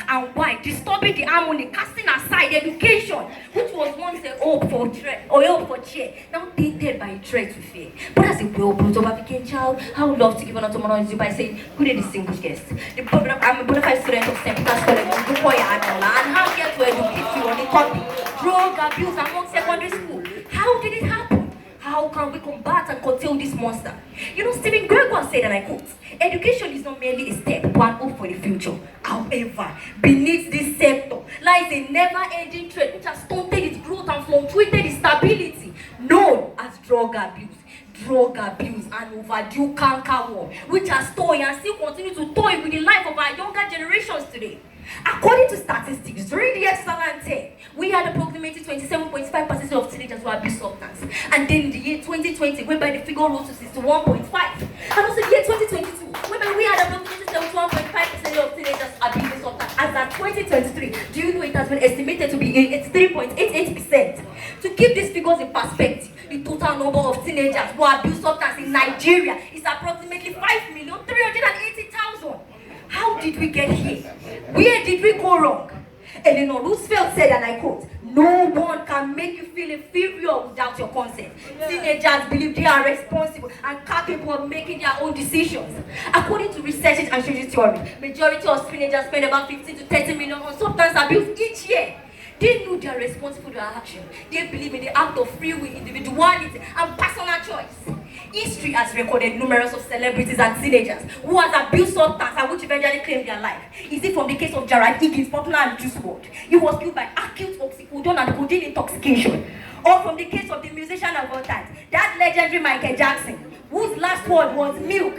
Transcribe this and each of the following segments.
black and white, disturbing the harmony, casting aside education, which was once a hope for cheer, now tainted by dread to fear. But as a well-brought up African child, I would love to give an autonomous by saying, good day, distinguished guest. I'm a bona fide student of St. Peter's College of Dukoya and I'm here to educate you on the topic, drug abuse among secondary school. How did it happen? How can we combat and curtail this monster? You know, Stephen Gregoire said, and I quote, education is not merely a step, but an hope for the future. However, beneath this sector lies a never-ending threat which has stunted its growth and fluctuated its stability, known as drug abuse. Drug abuse and overdue canker war, which has toyed and still continue to toy with the life of our younger generations today. According to statistics, during the year 2010, we had approximately 27.5% of teenagers who abuse substance. And then in the year 2020, whereby the figure rose to 61.5%. And also the year 2022, whereby we had approximately 71.5% of teenagers abusing substance. As at 2023, do you know it has been estimated to be 83.88%? To keep these figures in perspective, the total number of teenagers who abuse substance in Nigeria is approximately 5,380,000. How did we get here? Where did we go wrong? Eleanor Roosevelt said, and I quote, no one can make you feel inferior without your consent. Teenagers believe they are responsible and capable of making their own decisions. According to research and strategy theory, majority of teenagers spend about 15 to 30 million on substance abuse each year. They know they are responsible for their action. They believe in the act of free will, individuality, and personal choice. History has recorded numerous of celebrities and teenagers who has abused substance and which eventually claimed their life. Is it from the case of Gerard Higgins, popular in the juice world? He was killed by acute oxycodone and codeine intoxication. Or from the case of the musician of all times, that legendary Michael Jackson, whose last word was milk.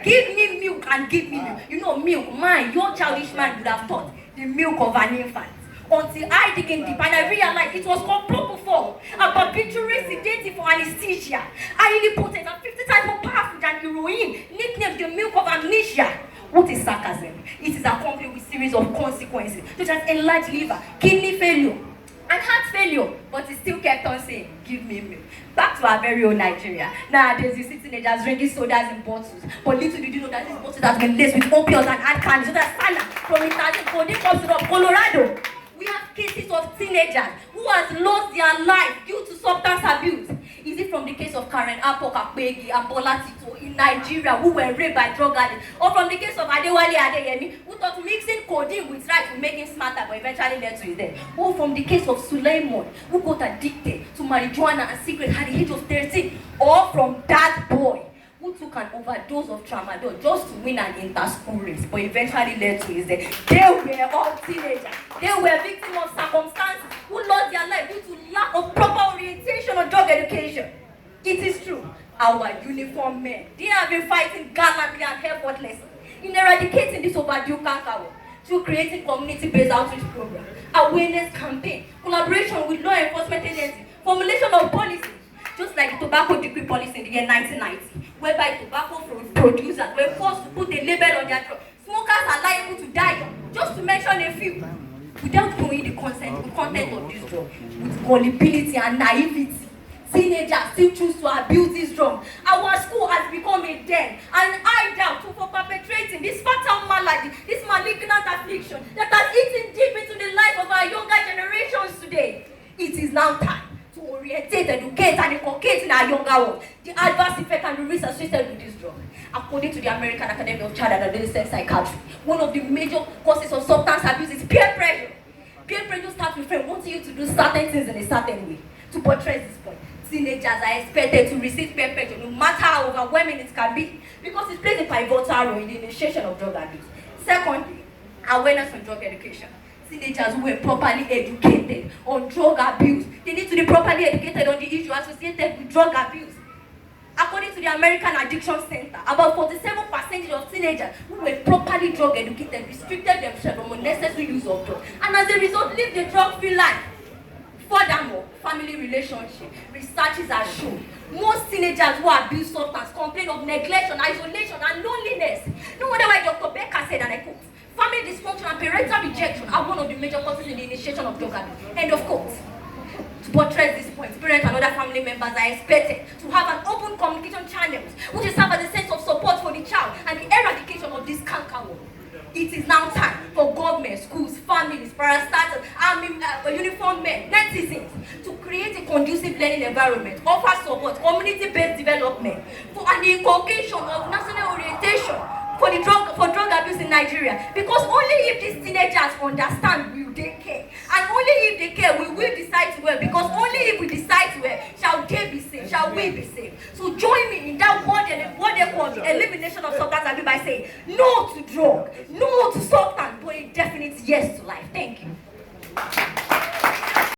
Give me milk and give me milk. You know, milk, mine, your childish mind would have thought the milk of an infant. Until I dig in deep and I realized it was called propofol, a barbiturates sedative for anesthesia, highly potent and 50 times more powerful than heroin, nicknamed the milk of amnesia. What is sarcasm? It is accompanied with a series of consequences, such as enlarged liver, kidney failure, and heart failure. But he still kept on saying, give me milk. Back to our very own Nigeria. Nowadays, you see teenagers drinking sodas in bottles. But little did you know that this bottle has been laced with opioids and hard candy, so that Sana from Italy, codeine comes from Colorado. We have cases of teenagers who has lost their life due to substance abuse. Is it from the case of Karen Apok-Akpegi and Bola Tito in Nigeria who were raped by drug addicts? Or from the case of Adewale Adeyemi who thought mixing codeine with rice would make him smarter but eventually led to his death? Or from the case of Suleiman who got addicted to marijuana and cigarette at the age of 13? Or from that boy who took an overdose of tramadol just to win an inter-school race, but eventually led to his death? They were all teenagers. They were victims of circumstances who lost their life due to lack of proper orientation or drug education. It is true, our uniformed men, they have been fighting gallantly and effortlessly in eradicating this overdue canker through creating community-based outreach programs, awareness campaign, collaboration with law enforcement agencies, formulation of policy. Just like the tobacco decree policy in the year 1990, whereby tobacco producers were forced to put a label on their drugs. Smokers are liable to die young, just to mention a few, without knowing the content of this drug. With gullibility and naivety, teenagers still choose to abuse this drug. Our school has become a den, and I doubt for perpetrating this fatal malady, this malignant affliction that has eaten deep into the life of our younger generations today. It is now time to orientate, educate, and inculcate in our younger world the adverse effect and the risk associated with this drug. According to the American Academy of Child and Adolescent Psychiatry, one of the major causes of substance abuse is peer pressure. Peer pressure starts with friends wanting you to do certain things in a certain way. To buttress this point, teenagers are expected to resist peer pressure no matter how overwhelming it can be, because it plays a pivotal role in the initiation of drug abuse. Secondly, awareness on drug education. Teenagers who were properly educated on drug abuse, they need to be properly educated on the issue associated with drug abuse. According to the American Addiction Center, about 47% of teenagers who were properly drug educated restricted themselves from unnecessary use of drugs, and as a result lived a drug-free life. Furthermore, family relationship researches have shown most teenagers who abuse substance complain of neglect, isolation, and loneliness. No wonder why Dr. Becker said, and I quote, family dysfunction and parental rejection are one of the major causes in the initiation of drug abuse. End of quote. To buttress this point, parents and other family members are expected to have an open communication channels, which will serve as a sense of support for the child and the eradication of this canker. It is now time for government, schools, families, parastatals, uniformed men, netizens, to create a conducive learning environment, offer support, community-based development, for an inculcation of national orientation for drug abuse in Nigeria. Because only if these teenagers understand will they care, and only if they care we will decide to well. Because only if we decide to well shall they be safe, shall we be safe. So join me in that word they call the elimination of substance abuse by saying no to drug,